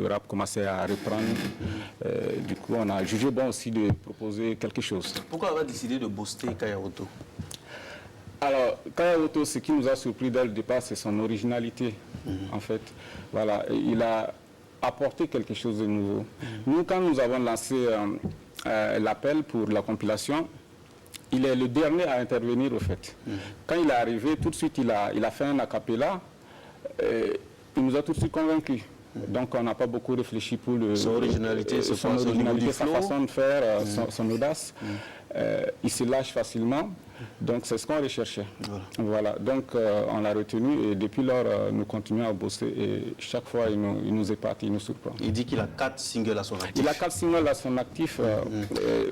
rap commençait à reprendre. Du coup, on a jugé bon aussi de proposer quelque chose. Pourquoi avoir décidé de booster Kaya-Woto? Alors, Kaya-Woto, ce qui nous a surpris dès le départ, c'est son originalité, en fait. Voilà, il a apporté quelque chose de nouveau. Nous, quand nous avons lancé l'appel pour la compilation, il est le dernier à intervenir, au fait. Quand il est arrivé, tout de suite, il a fait un acapella. Il nous a tout de suite convaincus. Donc, on n'a pas beaucoup réfléchi pour son originalité, sa façon de faire, son audace. Il se lâche facilement. Donc, c'est ce qu'on recherchait. Voilà. Donc, on l'a retenu et depuis lors, nous continuons à bosser et chaque fois, il nous épate, il nous surprend. Il dit qu'il a 4 singles à son actif. Il a 4 singles à son actif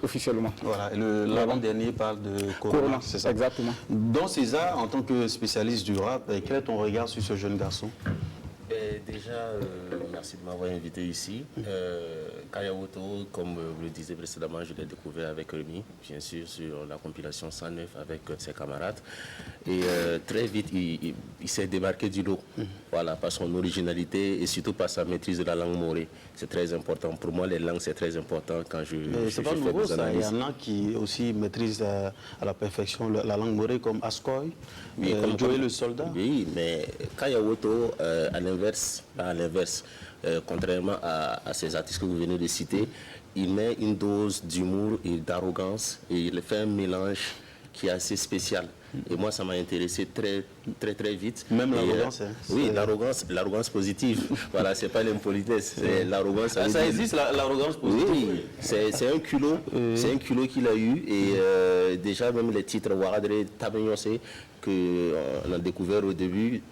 officiellement. Voilà. Et l'avant-dernier parle de Corona, c'est ça? Exactement. Dans César, en tant que spécialiste du rap, quel est ton regard sur ce jeune garçon? Déjà, merci de m'avoir invité ici. Kaya-Woto, comme vous le disiez précédemment, je l'ai découvert avec Rémi, bien sûr, sur la compilation 109 avec ses camarades. Et très vite, il s'est démarqué du lot, voilà, par son originalité et surtout par sa maîtrise de la langue morée. C'est très important. Pour moi, les langues, c'est très important quand je c'est pas nouveau, ça. Il y en a qui aussi maîtrisent à la perfection la langue morée, comme Askoy, Joey le soldat. Oui, mais Kaya-Woto, à l'inverse, contrairement à ces artistes que vous venez de citer, il met une dose d'humour et d'arrogance et il fait un mélange qui est assez spécial. Et moi, ça m'a intéressé très vite. Même l'arrogance, oui, l'arrogance positive. Voilà, c'est pas l'impolitesse, c'est l'arrogance. Ça existe, l'arrogance positive? Oui, c'est un culot, c'est un culot qu'il a eu. Et déjà, même les titres Waradre, Tabenyose, qu'on a découvert au début,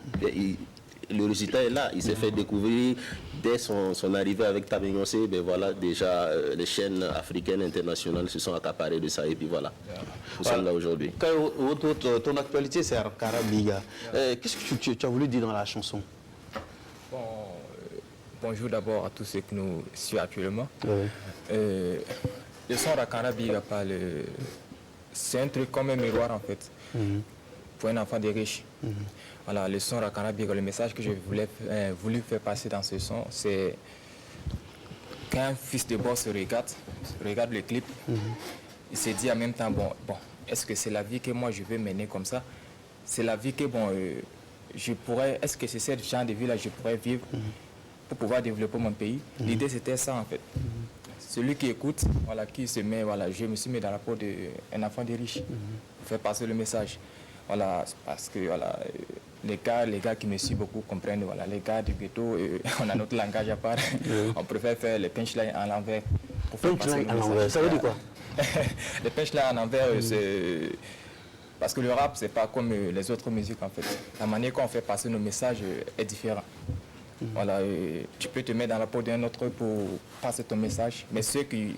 le résultat est là. Il s'est fait découvrir dès son arrivée avec Tabenyose. Ben voilà, déjà, les chaînes africaines internationales se sont accaparées de ça. Et puis voilà, nous sommes là aujourd'hui. Ton actualité, c'est Ankara Biga. Qu'est-ce que tu as voulu dire dans la chanson? Bonjour d'abord à tous ceux qui nous suivent actuellement. Le son Ankara Biga c'est un truc comme un miroir en fait, pour un enfant des riches. Voilà, le son Ankara Biga, le message que je voulu faire passer dans ce son, c'est qu'un fils de boss regarde le clip, il se dit en même temps, bon, est-ce que c'est la vie que moi je veux mener comme ça? C'est la vie que, est-ce que c'est ce genre de vie-là que je pourrais vivre pour pouvoir développer mon pays? L'idée, c'était ça, en fait. Celui qui écoute, voilà, qui se met, voilà, je me suis mis dans la peau d'un enfant des riches, pour faire passer le message. Voilà, parce que, voilà, les gars qui me suivent beaucoup comprennent, voilà, les gars du ghetto, on a notre langage à part. On préfère faire les punchlines à l'envers. Punchlines à l'envers, ça veut dire quoi? Les punchlines à l'envers, c'est... Parce que le rap, c'est pas comme les autres musiques, en fait. La manière qu'on fait passer nos messages est différente. Voilà, tu peux te mettre dans la peau d'un autre pour passer ton message, mais ceux qui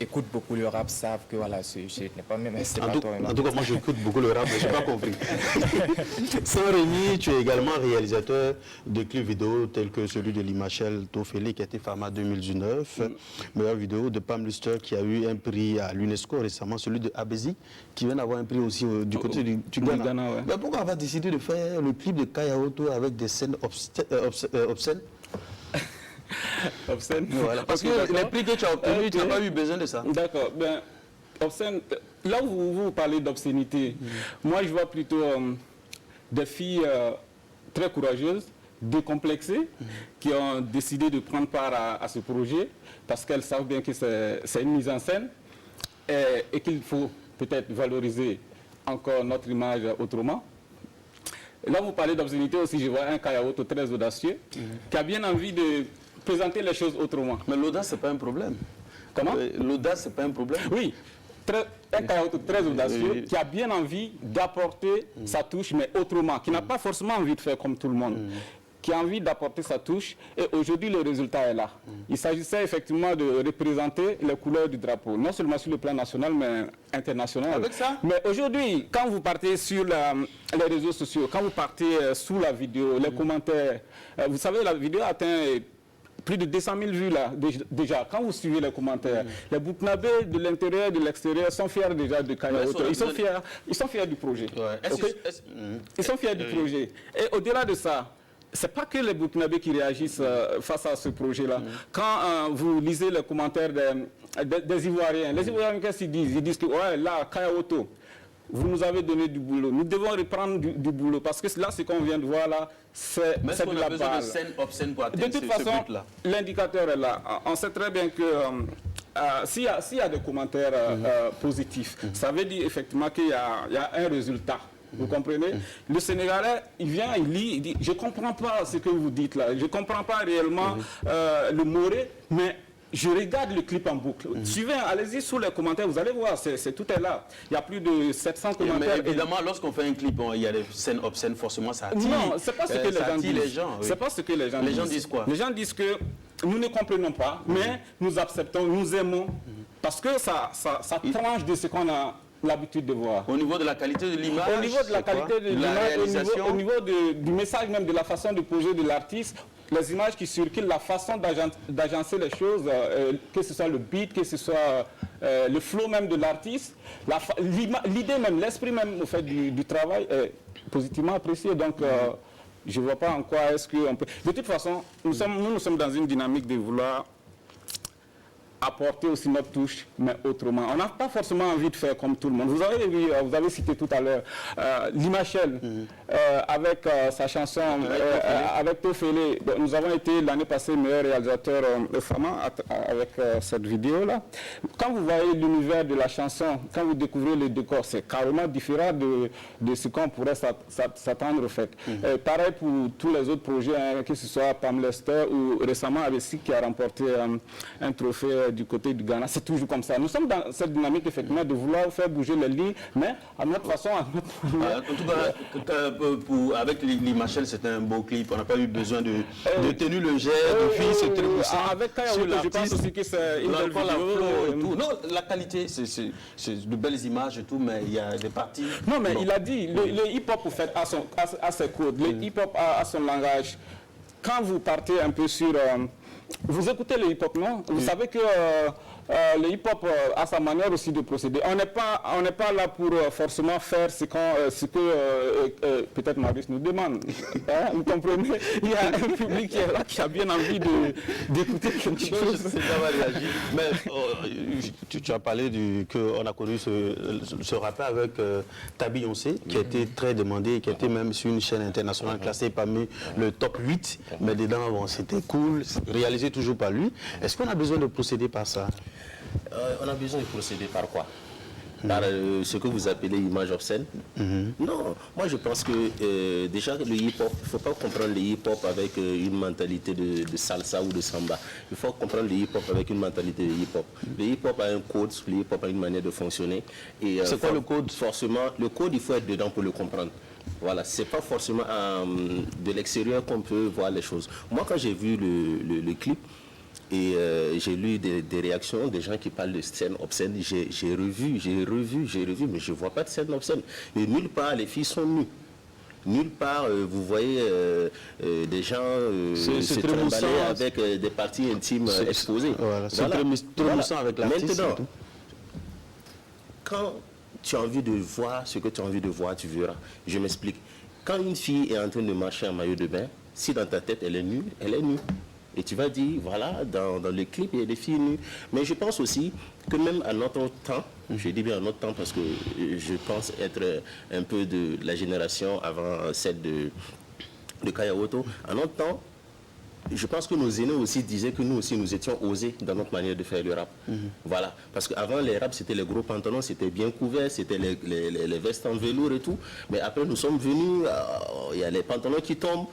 écoutent beaucoup le rap savent que voilà, ce n'est pas même. En tout cas, moi j'écoute beaucoup le rap, mais je n'ai pas compris. Sans Rémi, tu es également réalisateur de clips vidéo tels que celui de Limachel Tofeli qui a été Fama 2019, meilleure vidéo de Pam Luster qui a eu un prix à l'UNESCO récemment, celui de Abezi qui vient d'avoir un prix aussi du côté du Ghana. Ouais. Mais pourquoi avoir décidé de faire le clip de Kaya-Woto avec des scènes obscènes? Obscène. Voilà, parce que les prix que tu as obtenus, tu n'as pas eu besoin de ça. D'accord. Ben, obscène, là où vous parlez d'obscénité, moi je vois plutôt des filles très courageuses, décomplexées, qui ont décidé de prendre part à ce projet parce qu'elles savent bien que c'est une mise en scène et qu'il faut peut-être valoriser encore notre image autrement. Là, vous parlez d'obscénité aussi, je vois un Kaya-Woto très audacieux qui a bien envie de présenter les choses autrement. Mais l'audace, ce n'est pas un problème. Comment? L'audace, ce n'est pas un problème. Oui, un Kaya-Woto très audacieux qui a bien envie d'apporter sa touche, mais autrement, qui n'a pas forcément envie de faire comme tout le monde, qui a envie d'apporter sa touche, et aujourd'hui le résultat est là. Il s'agissait effectivement de représenter les couleurs du drapeau, non seulement sur le plan national, mais international. Avec ça? Mais aujourd'hui, quand vous partez sur les réseaux sociaux, quand vous partez sous la vidéo, les commentaires, vous savez, la vidéo atteint plus de 200 000 vues là, déjà. Quand vous suivez les commentaires, les Burkinabés de l'intérieur et de l'extérieur sont fiers déjà de Kaya-Woto. Ils sont fiers du projet. Ouais. Ils sont fiers du projet. Et au-delà de ça, c'est pas que les Burkinabés qui réagissent face à ce projet-là. Quand vous lisez les commentaires des Ivoiriens, les Ivoiriens, qu'est-ce qu'ils disent? Ils disent que, ouais, là, Kayaoto, vous nous avez donné du boulot. Nous devons reprendre du boulot. Parce que là, ce qu'on vient de voir là, c'est de la balle. De toute façon, l'indicateur est là. On sait très bien que s'il y a des commentaires positifs, ça veut dire effectivement qu'il y a un résultat. Vous comprenez? Le Sénégalais, il vient, il lit, il dit, je ne comprends pas ce que vous dites là. Je ne comprends pas réellement le Moré, mais je regarde le clip en boucle. Suivez, allez-y sous les commentaires, vous allez voir, tout est là. Il y a plus de 700 commentaires. Mais évidemment, lorsqu'on fait un clip, il y a des scènes obscènes, forcément, ça attire. Non, c'est pas ce que les gens disent. C'est pas ce que les gens disent. Les gens disent quoi? Les gens disent que nous ne comprenons pas, mais nous acceptons, nous aimons, parce que ça tranche de ce qu'on a l'habitude de voir. Au niveau de la qualité de l'image, au niveau de la qualité de l'image, au niveau du message même, de la façon de poser de l'artiste, les images qui circulent, la façon d'agencer les choses, que ce soit le beat, que ce soit le flow même de l'artiste, l'idée même, l'esprit même au fait du travail est positivement apprécié. Donc, je ne vois pas en quoi est-ce qu'on peut... De toute façon, nous sommes dans une dynamique de vouloir apporter aussi notre touche, mais autrement. On n'a pas forcément envie de faire comme tout le monde. Vous avez cité tout à l'heure Limachel, avec sa chanson, avec Tofele. Nous avons été l'année passée meilleur réalisateur flamand avec cette vidéo-là. Quand vous voyez l'univers de la chanson, quand vous découvrez le décor, c'est carrément différent de ce qu'on pourrait s'attendre au fait. Pareil pour tous les autres projets, hein, que ce soit Pam Lester ou récemment Abessi qui a remporté un trophée du côté du Ghana. C'est toujours comme ça. Nous sommes dans cette dynamique effectivement de vouloir faire bouger les lignes, mais à notre façon, à notre manière. En tout cas, avec Limachel, c'était un beau clip. On n'a pas eu besoin de tenue légère, de filles, c'est très poussé. Avec Kayaoto, je pense aussi que c'est une belle vidéo. Non, la qualité, c'est de belles images et tout, mais il y a des parties... Non, mais il a dit, le hip-hop, en fait, a ses codes. Le hip-hop a son langage. Quand vous partez un peu sur... vous écoutez le hip-hop, non? Vous savez que le hip-hop a sa manière aussi de procéder. On n'est pas là pour forcément faire ce que peut-être Marius nous demande. Hein, vous comprenez? Il y a un public qui est là, qui a bien envie d'écouter quelque chose. Je sais pas réagir. Mais tu as parlé qu'on a connu ce rappeur avec Tabi Yoncé, qui a été très demandé, qui a été même sur une chaîne internationale classée parmi le top 8. Mais dedans, bon, c'était cool, réalisé toujours par lui. Est-ce qu'on a besoin de procéder par ça? On a besoin de procéder par quoi? Par ce que vous appelez image obscène? Non, moi je pense que déjà le hip-hop, il ne faut pas comprendre le hip-hop avec une mentalité de salsa ou de samba. Il faut comprendre le hip-hop avec une mentalité de hip-hop. Le hip-hop a un code, le hip-hop a une manière de fonctionner. C'est quoi le code? Forcément, le code, il faut être dedans pour le comprendre. Voilà, c'est pas forcément de l'extérieur qu'on peut voir les choses. Moi, quand j'ai vu le clip, et j'ai lu des réactions, des gens qui parlent de scènes obscènes. J'ai revu, mais je ne vois pas de scènes obscènes. Et nulle part, les filles sont nues. Nulle part, vous voyez des gens se trimballer avec des parties intimes exposées. Voilà, voilà. Avec l'artiste. Maintenant, quand tu as envie de voir ce que tu as envie de voir, tu verras. Je m'explique. Quand une fille est en train de marcher en maillot de bain, si dans ta tête elle est nue, elle est nue. Et tu vas dire, voilà, dans le clip, il y a des filles nues. Mais je pense aussi que même à notre temps, je dis bien à notre temps parce que je pense être un peu de la génération avant celle de Kayaoto, à notre temps, je pense que nos aînés aussi disaient que nous aussi, nous étions osés dans notre manière de faire le rap. Voilà. Parce qu'avant, les raps, c'était les gros pantalons, c'était bien couvert, c'était les vestes en velours et tout. Mais après, nous sommes venus, il y a les pantalons qui tombent.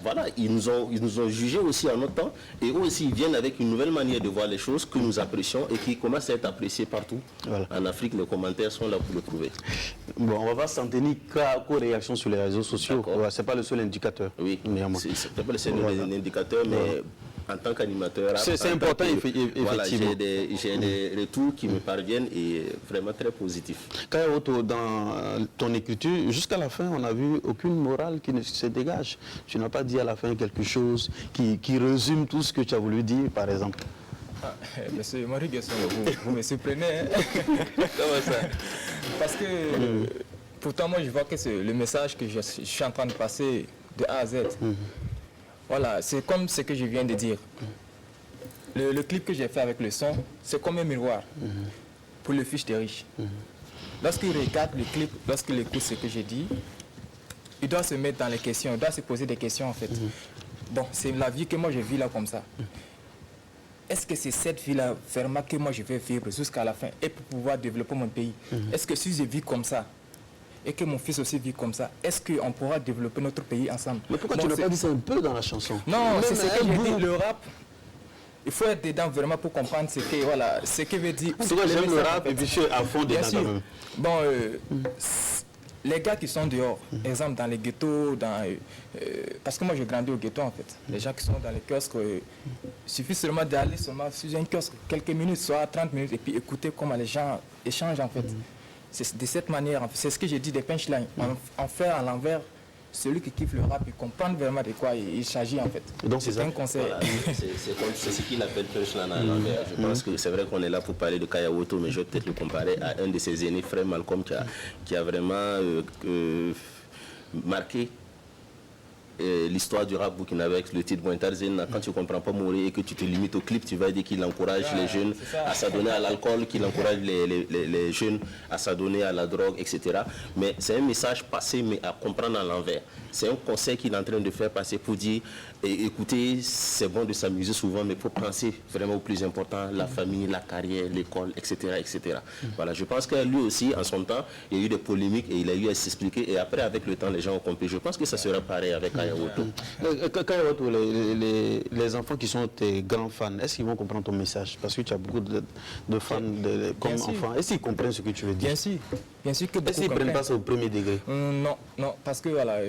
Voilà, ils nous ont jugés aussi en notre temps. Et eux aussi, ils viennent avec une nouvelle manière de voir les choses que nous apprécions et qui commence à être appréciée partout. Voilà. En Afrique, les commentaires sont là pour le prouver. Bon, on va voir s'en tenir qu'aux réactions sur les réseaux sociaux. Ce n'est pas le seul indicateur. Oui, ce n'est pas le seul indicateur. Mais en tant qu'animateur, c'est important, effectivement. Voilà, j'ai des retours qui me parviennent et vraiment très positifs. Kayaoto, dans ton écriture, jusqu'à la fin, on n'a vu aucune morale qui se dégage. Tu n'as pas dit à la fin quelque chose qui résume tout ce que tu as voulu dire, par exemple. Monsieur Marie Gesson, vous me surprenez. Hein? Comment ça? Parce que pourtant, moi, je vois que c'est le message que je suis en train de passer de A à Z. Voilà, c'est comme ce que je viens de dire. Le clip que j'ai fait avec le son, c'est comme un miroir pour le fils des riches. Lorsqu'il regarde le clip, lorsqu'il écoute ce que j'ai dit, il doit se mettre dans les questions, il doit se poser des questions en fait. Bon, c'est la vie que moi je vis là comme ça. Est-ce que c'est cette vie-là vraiment que moi je vais vivre jusqu'à la fin et pour pouvoir développer mon pays? Est-ce que si je vis comme ça et que mon fils aussi vit comme ça, est-ce qu'on pourra développer notre pays ensemble? Mais pourquoi tu n'as pas dit ça un peu dans la chanson? Non, c'est ce que j'ai dit, bout. le rap. Il faut être dedans vraiment pour comprendre ce que, voilà, ce que veut dire. En tout cas, j'aime le rap et puis je suis à fond dedans quand même. Bon, les gars qui sont dehors, exemple dans les ghettos, parce que moi j'ai grandi au ghetto en fait. Les gens qui sont dans les kiosques, il suffit seulement d'aller seulement sur un kiosque quelques minutes, soit 30 minutes, et puis écouter comment les gens échangent en fait. C'est de cette manière, en fait. C'est ce que j'ai dit des punchlines. En faire à l'envers, celui qui kiffe le rap, il comprend vraiment de quoi il s'agit en fait. Donc c'est un conseil. Voilà, c'est ce qu'il appelle punchline à l'envers. Je pense que c'est vrai qu'on est là pour parler de Kaya Woto, mais je vais peut-être le comparer à un de ses aînés, frère Malcolm, qui a vraiment marqué l'histoire du rap burkinabé avec le titre Bointarzena. Quand tu ne comprends pas Moré et que tu te limites au clip, tu vas dire qu'il encourage les jeunes à s'adonner à l'alcool, qu'il encourage les jeunes à s'adonner à la drogue, etc. Mais c'est un message passé, mais à comprendre à l'envers. C'est un conseil qu'il est en train de faire passer pour dire, écoutez, c'est bon de s'amuser souvent, mais il faut penser vraiment au plus important, la famille, la carrière, l'école, etc., etc. Voilà, je pense que lui aussi, en son temps, il y a eu des polémiques et il a eu à s'expliquer. Et après, avec le temps, les gens ont compris. Je pense que ça sera pareil avec Kaya Woto. Kaya, les enfants qui sont tes grands fans, est-ce qu'ils vont comprendre ton message? Parce que tu as beaucoup de fans comme enfants. Est-ce qu'ils comprennent ce que tu veux dire? Bien sûr que beaucoup. Est-ce qu'ils ne prennent pas ça au premier degré? Non, parce que voilà,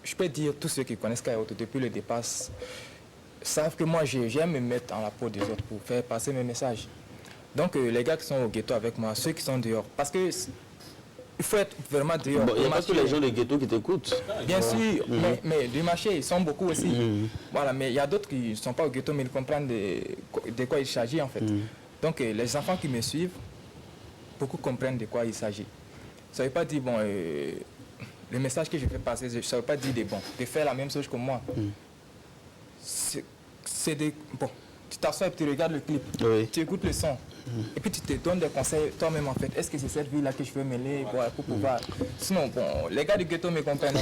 je peux dire, tous ceux qui connaissent Kaya Woto depuis le départ savent que moi j'aime me mettre dans la peau des autres pour faire passer mes messages. Donc les gars qui sont au ghetto avec moi, ceux qui sont dehors, parce que il faut être vraiment dehors. Il n'y a pas que les gens des ghettos qui t'écoutent. Bien sûr, mais du marché, ils sont beaucoup aussi. Voilà, mais il y a d'autres qui ne sont pas au ghetto, mais ils comprennent de quoi il s'agit en fait. Donc les enfants qui me suivent, beaucoup comprennent de quoi il s'agit. Ça ne veut pas dire, bon, le message que je fais passer, ça ne veut pas dire de faire la même chose que moi. C'est des... Bon, tu t'assois et tu regardes le clip, tu écoutes le son. Et puis tu te donnes des conseils toi-même en fait. Est-ce que c'est cette vie-là que je veux mêler pour pouvoir... Sinon, bon, les gars du ghetto me comprennent.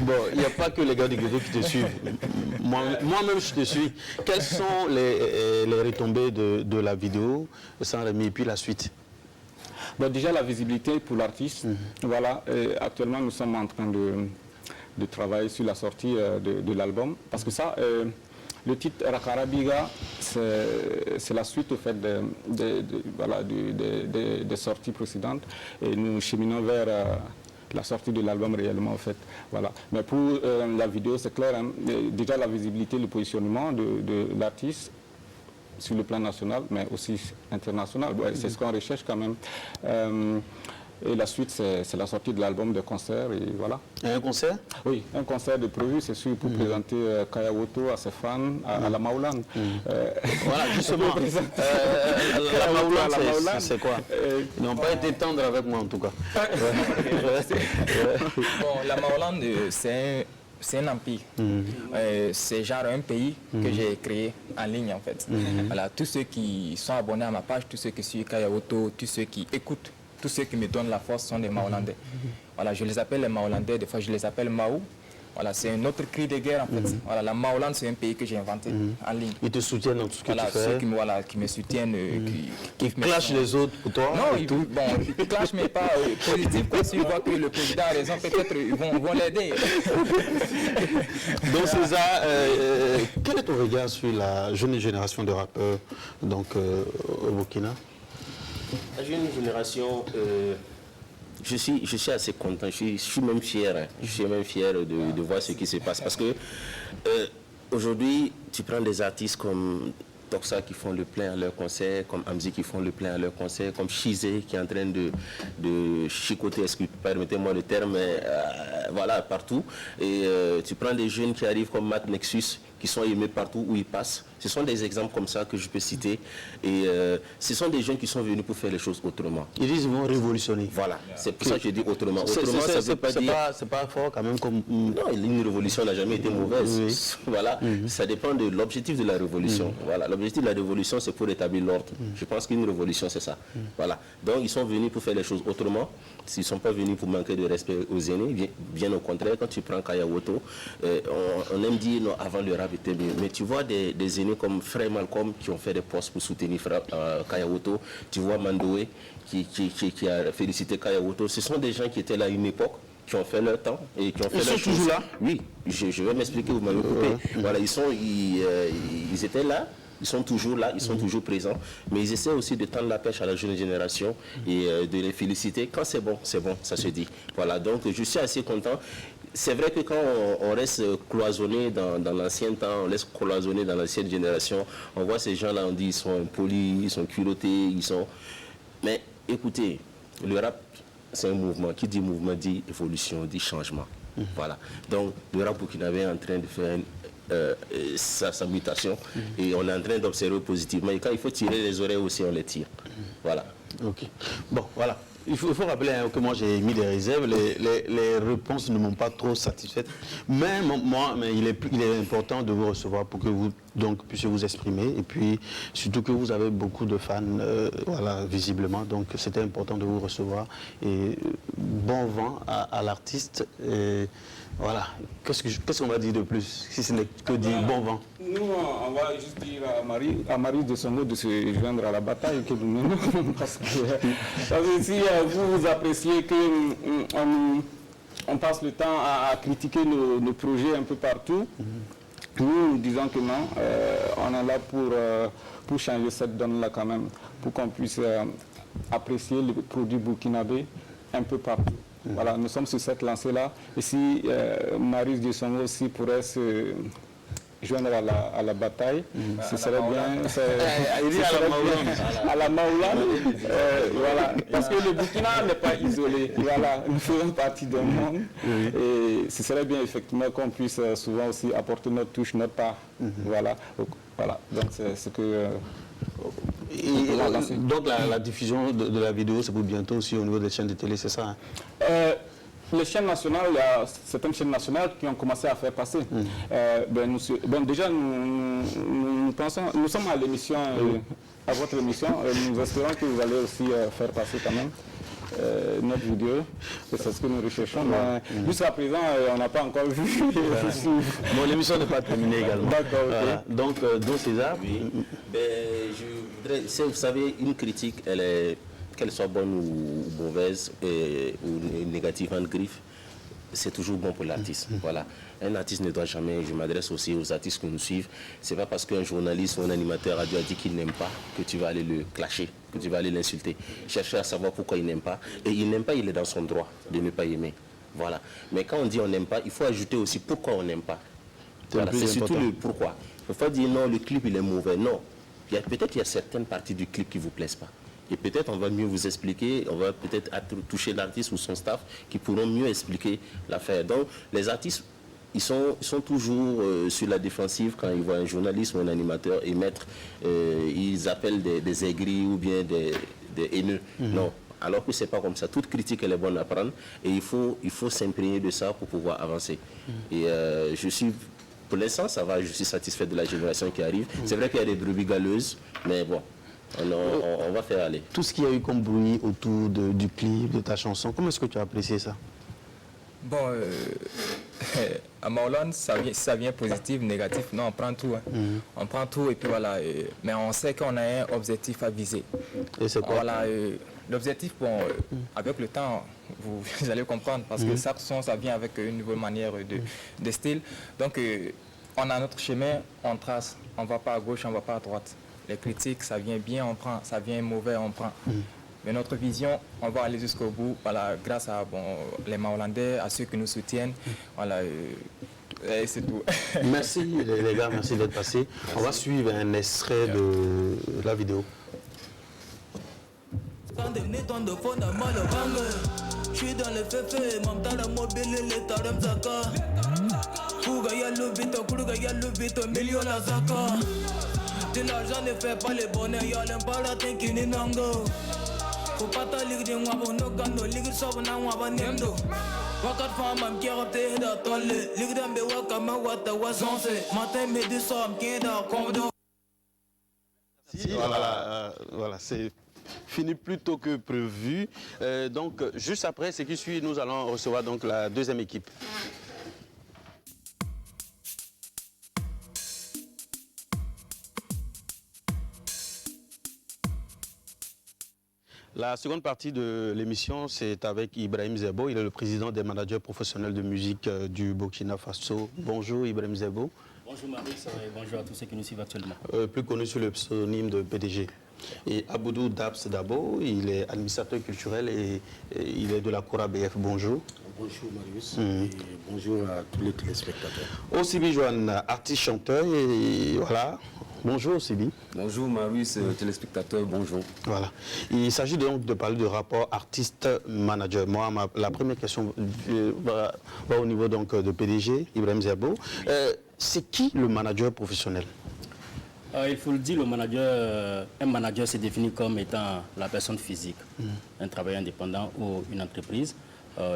Bon, il n'y a pas que les gars du ghetto qui te suivent. Moi-même, je te suis. Quelles sont les retombées de la vidéo, sans remis, et puis la suite? Bon, déjà, la visibilité pour l'artiste. Voilà, actuellement, nous sommes en train de travailler sur la sortie de l'album. Parce que ça... le titre Rakarabiga, c'est la suite au fait des sorties précédentes et nous cheminons vers la sortie de l'album réellement en fait. Voilà. Mais pour la vidéo, c'est clair, hein, déjà la visibilité, le positionnement de l'artiste sur le plan national, mais aussi international. C'est ce qu'on recherche quand même. Et la suite, c'est la sortie de l'album de concert et voilà. Et un concert? Oui, un concert de prévu, c'est sûr, pour présenter Kaya Woto à ses fans, à la Maoulan. Voilà, justement. La Maoulan, c'est quoi? Ils n'ont pas été tendres avec moi en tout cas. Bon, la Maoulan, c'est un empire. C'est genre un pays que j'ai créé en ligne en fait. Voilà, tous ceux qui sont abonnés à ma page, tous ceux qui suivent Kaya Woto, tous ceux qui écoutent, tous ceux qui me donnent la force sont des Maolandais. Voilà, je les appelle les Maolandais, des fois je les appelle Mao. Voilà, c'est un autre cri de guerre en fait. Voilà, la Maolande, c'est un pays que j'ai inventé en ligne. Ils te soutiennent dans tout ce que voilà, tu fais. Ceux qui me soutiennent, qui clashent les autres pour toi? Non, ils clashent mais pas positif. Quand ils voient que le président a raison, peut-être ils vont l'aider. Donc César, quel est ton regard sur la jeune génération de rappeurs donc, au Burkina? La jeune génération, je suis assez content, je suis même fier. Hein. Je suis même fier de voir ce qui se passe. Parce que aujourd'hui, tu prends des artistes comme Toxa qui font le plein à leur concert, comme Amzi qui font le plein à leur concert, comme Chizé qui est en train de chicoter, permettez-moi le terme, voilà, partout. Et tu prends des jeunes qui arrivent comme Matt Nexus, qui sont aimés partout où ils passent. Ce sont des exemples comme ça que je peux citer. Et ce sont des jeunes qui sont venus pour faire les choses autrement. Ils disent qu'ils vont révolutionner. Voilà, c'est pour ça que je dis autrement. Autrement, ça veut pas dire... C'est pas fort quand même comme... Non, une révolution n'a jamais été mauvaise. Oui. Voilà, ça dépend de l'objectif de la révolution. Voilà, l'objectif de la révolution, c'est pour établir l'ordre. Je pense qu'une révolution, c'est ça. Voilà. Donc, ils sont venus pour faire les choses autrement. S'ils ne sont pas venus pour manquer de respect aux aînés, bien au contraire, quand tu prends Kaya Woto, on aime dire non, avant le rap était mieux. Mais tu vois des aînés comme Frère Malcolm qui ont fait des postes pour soutenir Kaya Woto. Tu vois Mandoé qui a félicité Kaya Woto. Ce sont des gens qui étaient là à une époque, qui ont fait leur temps et qui ont fait Ils sont toujours là? Oui, je vais m'expliquer, vous m'avez coupé. Voilà, ils étaient là. Ils sont toujours là, ils sont toujours présents, mais ils essaient aussi de tendre la pêche à la jeune génération et de les féliciter. Quand c'est bon, ça se dit. Voilà, donc je suis assez content. C'est vrai que quand on reste cloisonné dans l'ancien temps, on laisse cloisonner dans l'ancienne génération, on voit ces gens-là, on dit ils sont impolis, ils sont culottés, ils sont... Mais écoutez, le rap, c'est un mouvement. Qui dit mouvement dit évolution, dit changement. Voilà. Donc le rap burkinabé est en train de faire sa mutation et on est en train d'observer positivement. Et quand il faut tirer les oreilles aussi, on les tire. Voilà. Ok. Bon, voilà. Il faut rappeler que moi j'ai mis des réserves, les réponses ne m'ont pas trop satisfaite, mais il est important de vous recevoir pour que vous puissiez vous exprimer, et puis surtout que vous avez beaucoup de fans, voilà, visiblement, donc c'était important de vous recevoir, et bon vent à l'artiste, et voilà, qu'est-ce qu'on va dire de plus, si ce n'est que dire bon vent? Nous, on va juste dire à Marie de Songo de se joindre à la bataille que nous menons, parce que si vous appréciez qu'on passe le temps à critiquer nos projets un peu partout, nous disons que non, on est là pour changer cette donne-là quand même, pour qu'on puisse apprécier le produit burkinabé un peu partout. Voilà, nous sommes sur cette lancée-là. Et si Marie de Songo aussi pourrait se joindre à la bataille, ce serait bien. À la Maoulane, voilà. Parce que le Burkina n'est pas isolé. Voilà, nous faisons partie d'un monde. Et ce serait bien effectivement qu'on puisse souvent aussi apporter notre touche, notre part. Voilà. Donc c'est ce que. Donc la diffusion de la vidéo, c'est pour bientôt aussi au niveau des chaînes de télé, c'est ça? Les chaînes nationales, il y a certaines chaînes nationales qui ont commencé à faire passer. Déjà, nous sommes à l'émission, à votre émission. Nous espérons que vous allez aussi faire passer quand même notre vidéo. C'est ce que nous recherchons. Mais jusqu'à présent, on n'a pas encore vu. Bon, l'émission n'est pas terminée également. D'accord. Voilà. Donc, Don César. Oui. Je voudrais, vous savez, une critique, elle est... qu'elle soit bonne ou mauvaise ou négative en griffe, c'est toujours bon pour l'artiste. Voilà. Un artiste ne doit jamais, je m'adresse aussi aux artistes qui nous suivent, c'est pas parce qu'un journaliste ou un animateur radio a dit qu'il n'aime pas que tu vas aller le clasher, que tu vas aller l'insulter. Chercher à savoir pourquoi il n'aime pas. Et il n'aime pas, il est dans son droit de ne pas aimer. Voilà. Mais quand on dit on n'aime pas, il faut ajouter aussi pourquoi on n'aime pas. Voilà. C'est surtout le pourquoi. Il ne faut pas dire non, le clip il est mauvais. Non. Peut-être qu'il y a certaines parties du clip qui ne vous plaisent pas. Et peut-être on va mieux vous expliquer, on va peut-être toucher l'artiste ou son staff qui pourront mieux expliquer l'affaire. Donc les artistes, ils sont toujours sur la défensive quand ils voient un journaliste ou un animateur émettre, ils appellent des aigris ou bien des haineux. Non, alors que ce n'est pas comme ça. Toute critique elle est bonne à prendre et il faut s'imprégner de ça pour pouvoir avancer. Et pour l'instant ça va, je suis satisfait de la génération qui arrive. C'est vrai qu'il y a des brebis galeuses, mais bon. On va faire aller. Tout ce qu'il y a eu comme bruit autour du clip, de ta chanson, comment est-ce que tu as apprécié ça? Bon, à Maoulane, ça vient positif, négatif. Non, on prend tout. On prend tout et puis voilà. Mais on sait qu'on a un objectif à viser. Et c'est quoi? Voilà, l'objectif, bon, avec le temps, vous allez comprendre, parce que chaque son, ça vient avec une nouvelle manière de style. Donc, on a notre chemin, on trace. On ne va pas à gauche, on ne va pas à droite. Les critiques, ça vient bien, on prend. Ça vient mauvais, on prend. Mais notre vision, on va aller jusqu'au bout, voilà, grâce à les Maoulandais, à ceux qui nous soutiennent. Voilà, et c'est tout. Merci les gars, merci d'être passés. On va suivre un extrait de la vidéo. Je suis dans le féfé, m'en dans la mobile, les tarem zaka. Kuga ya lubito, kuga ya lubito, million la zaka. De l'argent ne fait pas le bonheur, y'a l'impala tenkini nango. Faut pas ta ligue de moi, bon, no gando, ligue de sobo na moi, nendo. Wakat femme, am kira te da tolle, ligue d'ambe wakama wata wasonse. Matin, midi, soir, am kida, komodo. Voilà, c'est fini plus tôt que prévu. Donc, juste après ce qui suit, nous allons recevoir donc la deuxième équipe. La seconde partie de l'émission, c'est avec Ibrahim Zebo. Il est le président des managers professionnels de musique du Burkina Faso. Bonjour Ibrahim Zebo. Bonjour Maurice et bonjour à tous ceux qui nous suivent actuellement. Plus connu sous le pseudonyme de PDG. Et Aboudou Dabs Dabo, il est administrateur culturel et il est de la Cora BF. Bonjour. Bonjour Marius et bonjour à tous les téléspectateurs. Osibi Joanne, artiste chanteur et voilà. Bonjour Osibi. Bonjour Marius, téléspectateurs, bonjour. Voilà. Il s'agit donc de parler de rapport artiste-manager. Moi, la première question va au niveau donc de PDG, Ibrahim Zabo. C'est qui le manager professionnel? Il faut le dire, un manager se définit comme étant la personne physique, un travailleur indépendant ou une entreprise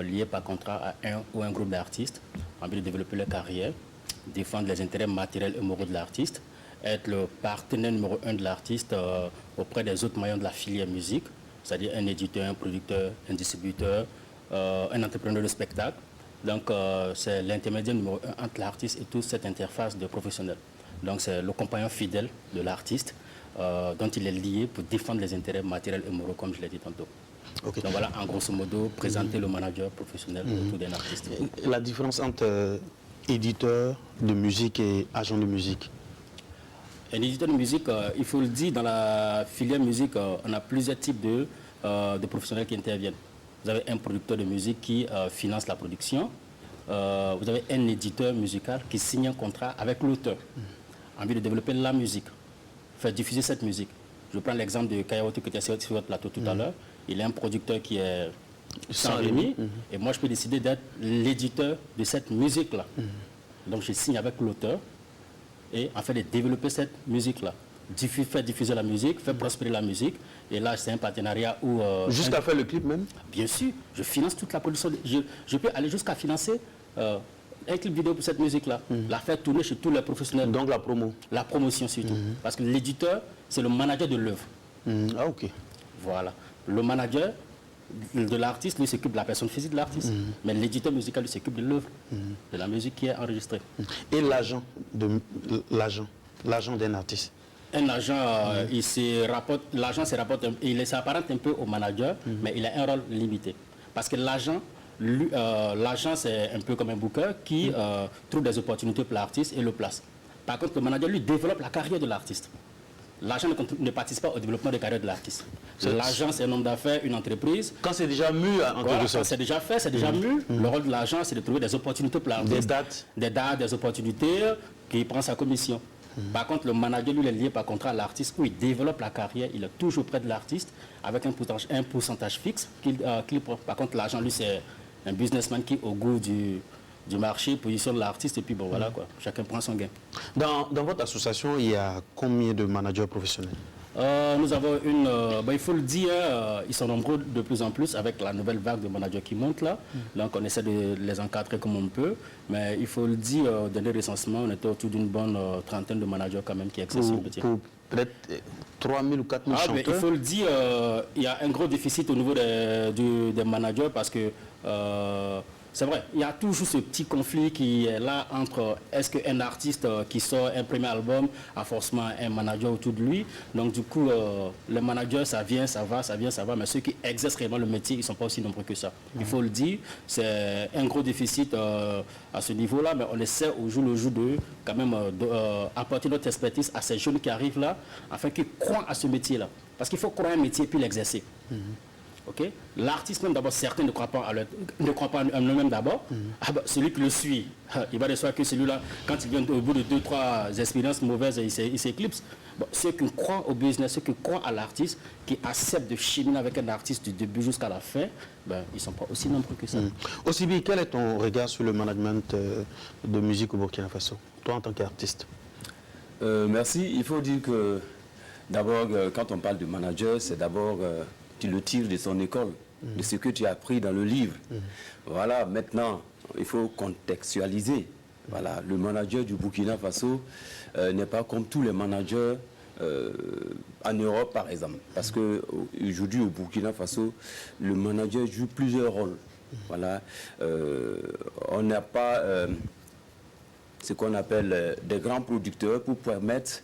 liée par contrat à un ou un groupe d'artistes en vue de développer leur carrière, défendre les intérêts matériels et moraux de l'artiste, être le partenaire numéro 1 de l'artiste auprès des autres maillons de la filière musique, c'est-à-dire un éditeur, un producteur, un distributeur, un entrepreneur de spectacle. Donc c'est l'intermédiaire numéro 1 entre l'artiste et toute cette interface de professionnels. Donc c'est le compagnon fidèle de l'artiste dont il est lié pour défendre les intérêts matériels et moraux, comme je l'ai dit tantôt. Okay. Donc voilà, en grosso modo, présenter le manager professionnel autour d'un artiste. La différence entre éditeur de musique et agent de musique? Un éditeur de musique, il faut le dire, dans la filière musique, on a plusieurs types de professionnels qui interviennent. Vous avez un producteur de musique qui finance la production. Vous avez un éditeur musical qui signe un contrat avec l'auteur en vue de développer la musique, faire diffuser cette musique. Je prends l'exemple de Kayawoto qui était sur votre plateau tout à l'heure. Il est un producteur qui est sans Rémi, et moi je peux décider d'être l'éditeur de cette musique-là. Donc je signe avec l'auteur et en fait de développer cette musique-là. Faire diffuser la musique, faire prospérer la musique. Et là, c'est un partenariat où... jusqu'à faire le clip même? Bien sûr, je finance toute la production. Je peux aller jusqu'à financer un clip vidéo pour cette musique-là. La faire tourner chez tous les professionnels. Donc la promo? La promotion surtout. Parce que l'éditeur, c'est le manager de l'œuvre. Ah ok. Voilà. Le manager de l'artiste, lui, s'occupe de la personne physique de l'artiste. Mais l'éditeur musical, lui, s'occupe de l'œuvre, de la musique qui est enregistrée. Et l'agent d'un artiste? Un agent, l'agent s'apparente un peu au manager, mais il a un rôle limité. Parce que l'agent, c'est un peu comme un booker qui trouve des opportunités pour l'artiste et le place. Par contre, le manager, lui, développe la carrière de l'artiste. L'agent ne participe pas au développement de la carrière de l'artiste. L'agent, c'est un homme d'affaires, une entreprise. Quand c'est déjà mûr, en quelque sorte. Quand c'est déjà fait, c'est déjà mûr. Le rôle de l'agent, c'est de trouver des opportunités pour l'artiste. Des dates, des opportunités, qui prend sa commission. Par contre, le manager, lui, il est lié par contrat à l'artiste où il développe la carrière, il est toujours près de l'artiste avec un pourcentage fixe qu'il prend. Par contre, l'agent, lui, c'est un businessman qui, au goût du marché, positionne l'artiste et puis bon, voilà quoi, chacun prend son gain. Dans votre association, il y a combien de managers professionnels? Nous avons il faut le dire, ils sont nombreux de plus en plus avec la nouvelle vague de managers qui monte là. Donc on essaie de les encadrer comme on peut. Mais il faut le dire, dans les recensements, on était autour d'une bonne trentaine de managers quand même qui exercent le métier. Pour peut-être 3 000 ou 4 000 chanteurs? Il faut le dire, il y a un gros déficit au niveau des managers parce que c'est vrai, il y a toujours ce petit conflit qui est là entre est-ce qu'un artiste qui sort un premier album a forcément un manager autour de lui. Donc du coup, les managers, ça vient, ça va, ça vient, ça va, mais ceux qui exercent réellement le métier, ils ne sont pas aussi nombreux que ça. Il faut le dire, c'est un gros déficit à ce niveau-là, mais on essaie au jour le jour de quand même apporter notre expertise à ces jeunes qui arrivent là, afin qu'ils croient à ce métier-là. Parce qu'il faut croire à un métier et puis l'exercer. Okay? L'artiste même d'abord, certains ne croient pas en eux-mêmes d'abord. Celui qui le suit, il va de soi que celui-là, quand il vient au bout de 2-3 expériences mauvaises, il s'éclipse. Bon, ceux qui croient au business, ceux qui croient à l'artiste, qui acceptent de cheminer avec un artiste du début jusqu'à la fin, ben, ils ne sont pas aussi nombreux que ça. Aussi bien, quel est ton regard sur le management de musique au Burkina Faso, toi en tant qu'artiste? Merci. Il faut dire que d'abord, quand on parle de manager, c'est d'abord, tu le tires de son école, de ce que tu as appris dans le livre. Voilà, maintenant, il faut contextualiser. Voilà, le manager du Burkina Faso n'est pas comme tous les managers en Europe, par exemple. Parce qu'aujourd'hui, au Burkina Faso, le manager joue plusieurs rôles. Voilà, on n'a pas ce qu'on appelle des grands producteurs pour permettre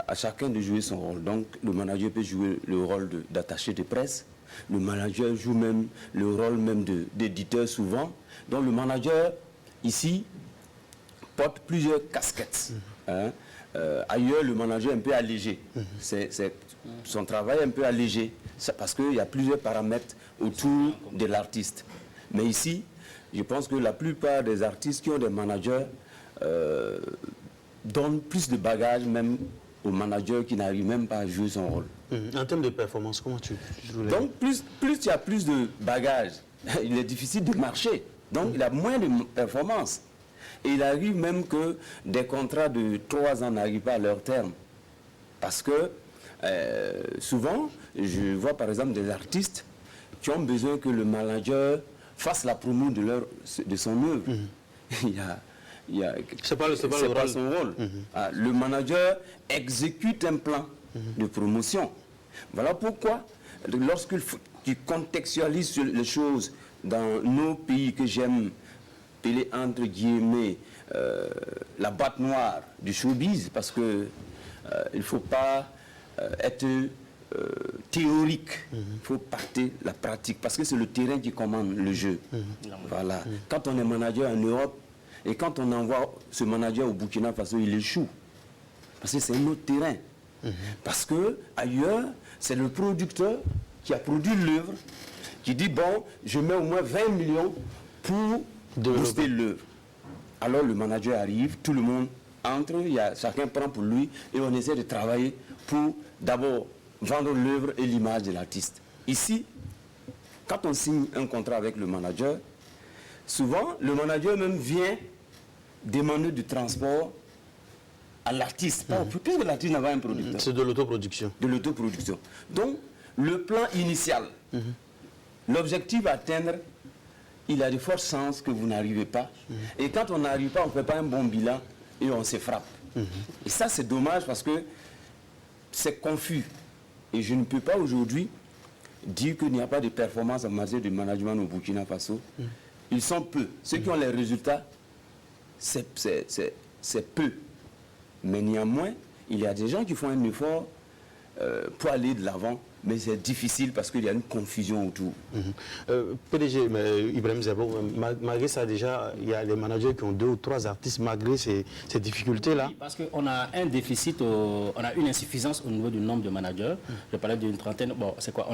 à chacun de jouer son rôle. Donc, le manager peut jouer le rôle d'attaché de presse. Le manager joue même le rôle même d'éditeur souvent. Donc, le manager, ici, porte plusieurs casquettes. Hein. Ailleurs, le manager est un peu allégé. Son travail est un peu allégé. Parce qu'il y a plusieurs paramètres autour de l'artiste. Mais ici, je pense que la plupart des artistes qui ont des managers donnent plus de bagages même aux managers qui n'arrivent même pas à jouer son rôle. En termes de performance, comment tu joues les... Donc, plus tu as plus de bagages, il est difficile de marcher. Donc, il a moins de performance. Et il arrive même que des contrats de 3 ans n'arrivent pas à leur terme. Parce que souvent, je vois par exemple des artistes qui ont besoin que le manager fasse la promo de son œuvre. C'est pas son rôle. Le manager exécute un plan de promotion. Voilà pourquoi, lorsqu'il contextualise les choses dans nos pays que j'aime appeler entre guillemets la boîte noire du showbiz, parce que il ne faut pas être théorique, il faut partir la pratique, parce que c'est le terrain qui commande le jeu. Voilà. Quand on est manager en Europe, et quand on envoie ce manager au Burkina Faso, il échoue. Parce que c'est un autre terrain. Parce que ailleurs, c'est le producteur qui a produit l'œuvre, qui dit, bon, je mets au moins 20 millions pour booster l'œuvre. Alors le manager arrive, tout le monde entre, chacun prend pour lui, et on essaie de travailler pour d'abord vendre l'œuvre et l'image de l'artiste. Ici, quand on signe un contrat avec le manager, souvent, le manager même vient demander du transport à l'artiste. Puisque l'artiste n'a pas un producteur. C'est de l'autoproduction. De l'autoproduction. Donc, le plan initial, l'objectif à atteindre, il a de fortes chances que vous n'arrivez pas. Et quand on n'arrive pas, on ne fait pas un bon bilan et on se frappe. Et ça, c'est dommage parce que c'est confus. Et je ne peux pas aujourd'hui dire qu'il n'y a pas de performance en matière de management au Burkina Faso. Ils sont peu. Ceux qui ont les résultats, c'est peu. Mais néanmoins, il y a des gens qui font un effort pour aller de l'avant, mais c'est difficile parce qu'il y a une confusion autour. PDG, Ibrahim Zabo, malgré ça déjà, il y a des managers qui ont 2 ou 3 artistes malgré ces difficultés-là. Oui, parce qu'on a un déficit, on a une insuffisance au niveau du nombre de managers. Je parlais d'une trentaine. Bon, c'est quoi?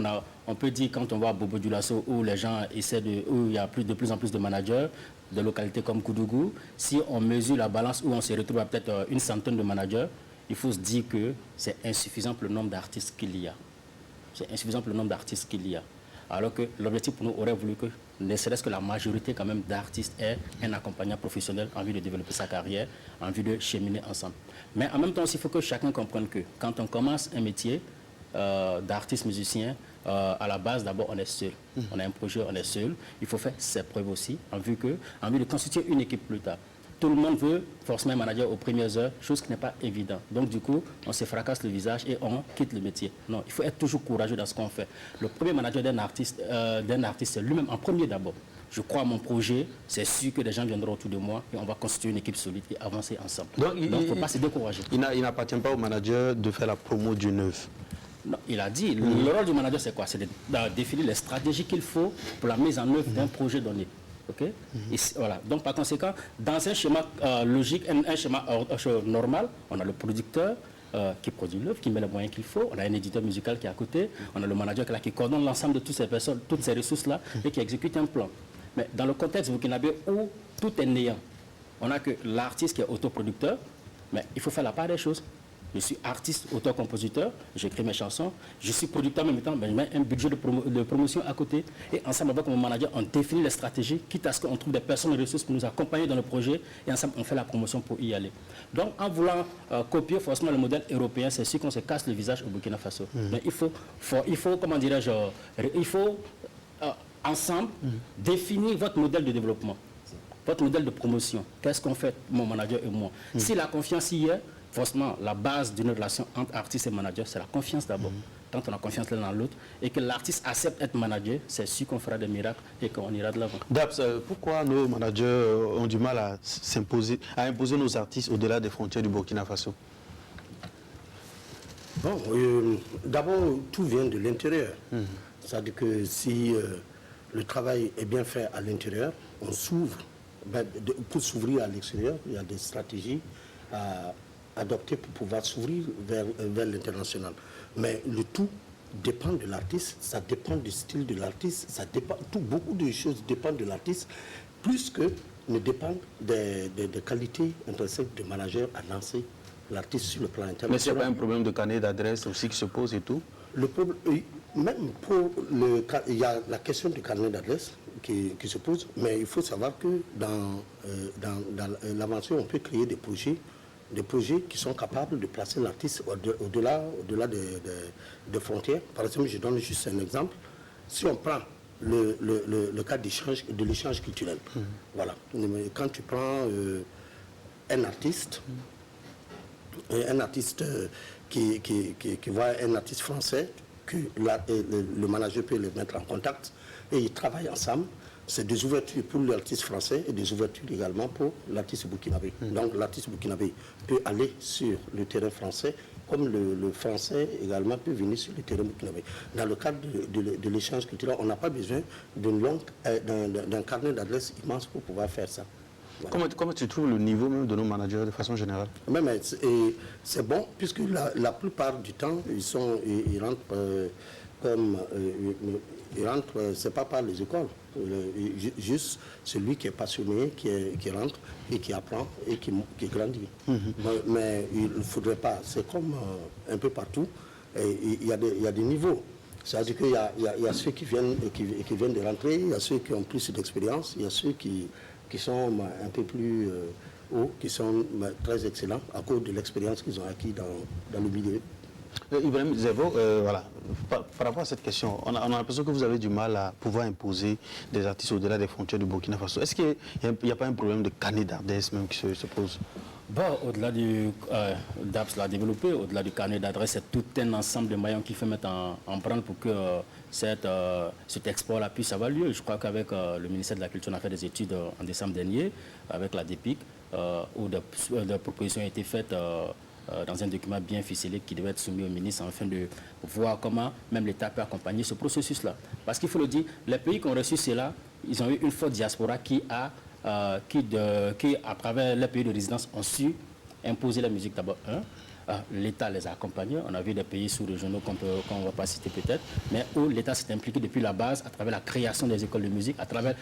On peut dire quand on voit Bobo Dioulasso où les gens essaient où il y a de plus en plus de managers, de localités comme Koudougou, si on mesure la balance où on se retrouve à peut-être une centaine de managers, il faut se dire que c'est insuffisant pour le nombre d'artistes qu'il y a. C'est insuffisant pour le nombre d'artistes qu'il y a. Alors que l'objectif pour nous aurait voulu que, ne serait-ce que la majorité quand même d'artistes ait un accompagnant professionnel en vue de développer sa carrière, en vue de cheminer ensemble. Mais en même temps, il faut que chacun comprenne que quand on commence un métier d'artiste musicien, à la base, d'abord, on est seul. On a un projet, on est seul. Il faut faire ses preuves aussi, en vue de constituer une équipe plus tard. Tout le monde veut forcément un manager aux premières heures, chose qui n'est pas évidente. Donc du coup, on se fracasse le visage et on quitte le métier. Non, il faut être toujours courageux dans ce qu'on fait. Le premier manager d'un artiste, c'est lui-même en premier d'abord. Je crois à mon projet, c'est sûr que des gens viendront autour de moi et on va constituer une équipe solide et avancer ensemble. Donc il ne faut pas se décourager. Il n'appartient pas au manager de faire la promo d'une œuvre. Non, il a dit, le rôle du manager c'est quoi? C'est de définir les stratégies qu'il faut pour la mise en œuvre d'un projet donné. Okay? Et voilà. Donc par conséquent, dans un schéma logique, un schéma normal, on a le producteur qui produit l'œuvre, qui met les moyens qu'il faut, on a un éditeur musical qui est à côté, on a le manager qui coordonne l'ensemble de toutes ces personnes, toutes ces ressources-là, et qui exécute un plan. Mais dans le contexte burkinabé où tout est néant, on a que l'artiste qui est autoproducteur, mais il faut faire la part des choses. je suis artiste, auteur-compositeur, j'écris mes chansons, je suis producteur en même temps, ben, je mets un budget de promotion à côté. Et ensemble avec mon manager, on définit les stratégies, quitte à ce qu'on trouve des personnes ressources pour nous accompagner dans le projet. Et ensemble, on fait la promotion pour y aller. Donc, en voulant copier forcément le modèle européen, c'est sûr qu'on se casse le visage au Burkina Faso. Mais il faut comment dirais-je, il faut ensemble définir votre modèle de développement, votre modèle de promotion. Qu'est-ce qu'on fait, mon manager et moi? Si la confiance y est, forcément, la base d'une relation entre artiste et manager, c'est la confiance d'abord. Tant on a confiance l'un dans l'autre et que l'artiste accepte d'être manager, c'est sûr qu'on fera des miracles et qu'on ira de l'avant. Dabs, pourquoi nos managers ont du mal à imposer nos artistes au-delà des frontières du Burkina Faso? Bon, d'abord, tout vient de l'intérieur. C'est-à-dire que si le travail est bien fait à l'intérieur, on s'ouvre. Pour s'ouvrir à l'extérieur, il y a des stratégies à adopter pour pouvoir s'ouvrir vers l'international. Mais le tout dépend de l'artiste, ça dépend du style de l'artiste, ça dépend, beaucoup de choses dépendent de l'artiste, plus que ne dépendent des qualités intrinsèques de manager à lancer l'artiste sur le plan international. Mais c'est pas un problème de carnet d'adresse aussi qui se pose et tout? Le problème, même pour il y a la question du carnet d'adresse qui se pose, mais il faut savoir que dans l'aventure, on peut créer des projets qui sont capables de placer l'artiste au-delà des frontières. Par exemple, je donne juste un exemple. Si on prend le cas de l'échange culturel, voilà. Quand tu prends un artiste qui voit un artiste français, que le manager peut le mettre en contact et ils travaillent ensemble. C'est des ouvertures pour l'artiste français et des ouvertures également pour l'artiste burkinabé. Donc l'artiste burkinabé peut aller sur le terrain français, comme le français également peut venir sur le terrain burkinabé. Dans le cadre de l'échange culturel, on n'a pas besoin d'un carnet d'adresse immense pour pouvoir faire ça. Voilà. Comment tu trouves le niveau même de nos managers de façon générale? Mais c'est bon, puisque la plupart du temps, ils rentrent c'est pas par les écoles. Juste celui qui est passionné, qui rentre et qui apprend et qui grandit. Mais il ne faudrait pas, c'est comme un peu partout, il y a des niveaux. C'est-à-dire qu'il y a ceux qui viennent de rentrer, il y a ceux qui ont plus d'expérience, il y a ceux qui sont un peu plus hauts, qui sont très excellents à cause de l'expérience qu'ils ont acquis dans le milieu. Ibrahim Zebo, voilà. Par rapport à cette question, on a l'impression que vous avez du mal à pouvoir imposer des artistes au-delà des frontières du Burkina Faso. Est-ce qu'il n'y a pas un problème de carnet d'adresse même qui se pose? Bon, au-delà du DAPS l'a développé, au-delà du carnet d'adresse, c'est tout un ensemble de maillons qu'il faut mettre en branle pour que cet export-là puisse avoir lieu. Je crois qu'avec le ministère de la Culture, on a fait des études en décembre dernier, avec la DEPIC, où des propositions ont été faites dans un document bien ficelé qui devait être soumis au ministre afin de voir comment même l'État peut accompagner ce processus-là. Parce qu'il faut le dire, les pays qui ont reçu cela, ils ont eu une forte diaspora qui, à travers les pays de résidence, ont su imposer la musique d'abord. L'État les a accompagnés. On a vu des pays sous-régionaux qu'on ne va pas citer peut-être, mais où l'État s'est impliqué depuis la base à travers la création des écoles de musique, à travers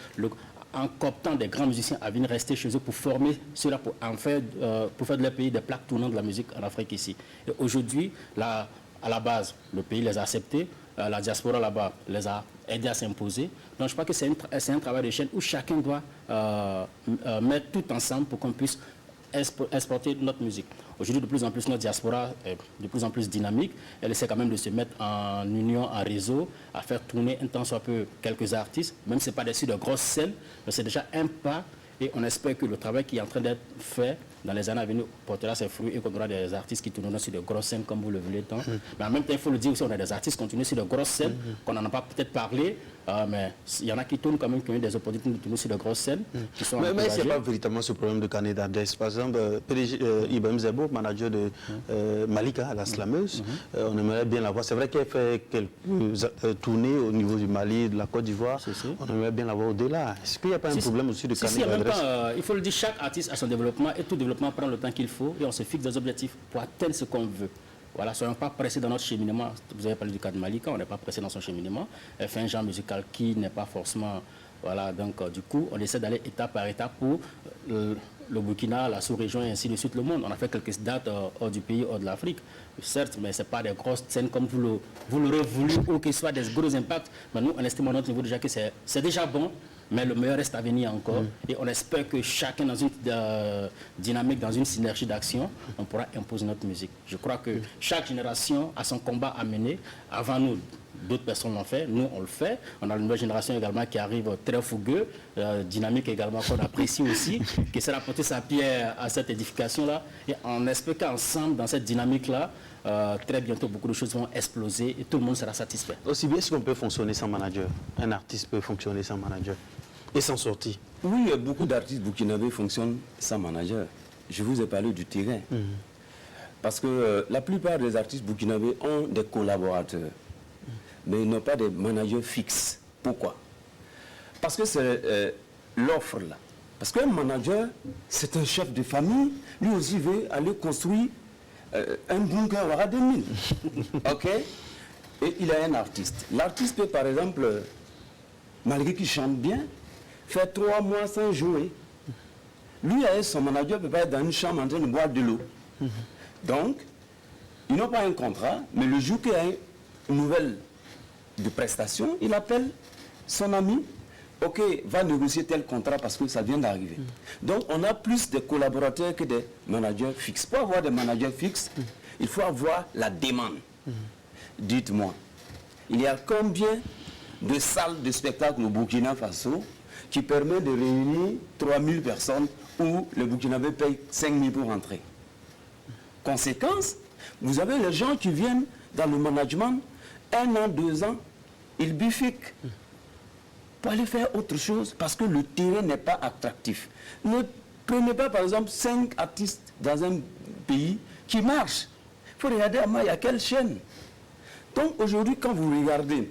en cooptant des grands musiciens à venir rester chez eux pour former ceux-là, pour faire de leur pays des plaques tournantes de la musique en Afrique ici. Et aujourd'hui, à la base, le pays les a acceptés, la diaspora là-bas les a aidés à s'imposer. Donc je crois que c'est un travail de chaîne où chacun doit mettre tout ensemble pour qu'on puisse exporter notre musique. Aujourd'hui, de plus en plus, notre diaspora est de plus en plus dynamique. Elle essaie quand même de se mettre en union, en réseau, à faire tourner un temps soit peu quelques artistes, même si ce n'est pas des de grosses scènes, mais c'est déjà un pas. Et on espère que le travail qui est en train d'être fait dans les années à venir portera ses fruits et qu'on aura des artistes qui tourneront sur de grosses scènes comme vous le voulez tant. Mais en même temps, il faut le dire aussi, on a des artistes qui continuent sur de grosses scènes, qu'on n'en a pas peut-être parlé, mais il y en a qui tournent quand même, qui ont eu des opportunités de tourner sur de grosses scènes. Qui sont mais il n'y a pas véritablement ce problème de carnet d'adresse. Par exemple, Ibrahim Zebo, manager de Malika, la slameuse, on aimerait bien l'avoir. C'est vrai qu'elle fait quelques tournées au niveau du Mali, de la Côte d'Ivoire. On aimerait bien l'avoir au-delà. Est-ce qu'il n'y a pas un problème aussi de carnet d'adresse? Il faut le dire, chaque artiste a son développement et tout développement prend le temps qu'il faut et on se fixe des objectifs pour atteindre ce qu'on veut. Voilà, soyons pas pressés dans notre cheminement. Vous avez parlé du cas de Malika, on n'est pas pressé dans son cheminement. Elle fait un genre musical qui n'est pas forcément Voilà, donc du coup, on essaie d'aller étape par étape pour le Burkina, la sous-région et ainsi de suite le monde. On a fait quelques dates hors du pays, hors de l'Afrique, certes, mais ce n'est pas des grosses scènes comme vous l'aurez voulu ou que ce soit des gros impacts. Mais nous, on estime à notre niveau déjà que c'est déjà bon, mais le meilleur reste à venir encore. Et on espère que chacun dans une dynamique, dans une synergie d'action, on pourra imposer notre musique. Je crois que chaque génération a son combat à mener. Avant nous, d'autres personnes l'ont fait, nous on le fait. On a une nouvelle génération également qui arrive très fougueux, dynamique également qu'on apprécie aussi, qui essaie d'apporter sa pierre à cette édification-là. Et on espère qu'ensemble, dans cette dynamique-là, très bientôt beaucoup de choses vont exploser et tout le monde sera satisfait. Aussi bien, est-ce qu'on peut fonctionner sans manager? Un artiste peut fonctionner sans manager et sans sortie? Oui, beaucoup d'artistes burkinabés fonctionnent sans manager. Je vous ai parlé du terrain. Parce que la plupart des artistes burkinabés ont des collaborateurs, mais ils n'ont pas de managers fixes. Pourquoi? Parce que c'est l'offre là. Parce qu'un manager, c'est un chef de famille, lui aussi veut aller construire un bunker à 2000. Ok? Et il a un artiste. L'artiste peut par exemple, malgré qu'il chante bien, faire 3 mois sans jouer. Lui et son manager ne peuvent pas être dans une chambre en train de boire de l'eau. Donc, ils n'ont pas un contrat, mais le jour qu'il y a une nouvelle de prestation, il appelle son ami, ok, va négocier tel contrat parce que ça vient d'arriver. Donc on a plus de collaborateurs que des managers fixes. Pour avoir des managers fixes, il faut avoir la demande. Dites-moi, il y a combien de salles de spectacle au Burkina Faso qui permet de réunir 3000 personnes où le Burkinabé paye 5000 pour entrer? Conséquence, vous avez les gens qui viennent dans le management, 1 an, 2 ans, ils bifiquent pour aller faire autre chose parce que le terrain n'est pas attractif. Ne prenez pas par exemple 5 artistes dans un pays qui marchent. Il faut regarder à moi, il y a quelle chaîne. Donc aujourd'hui, quand vous regardez,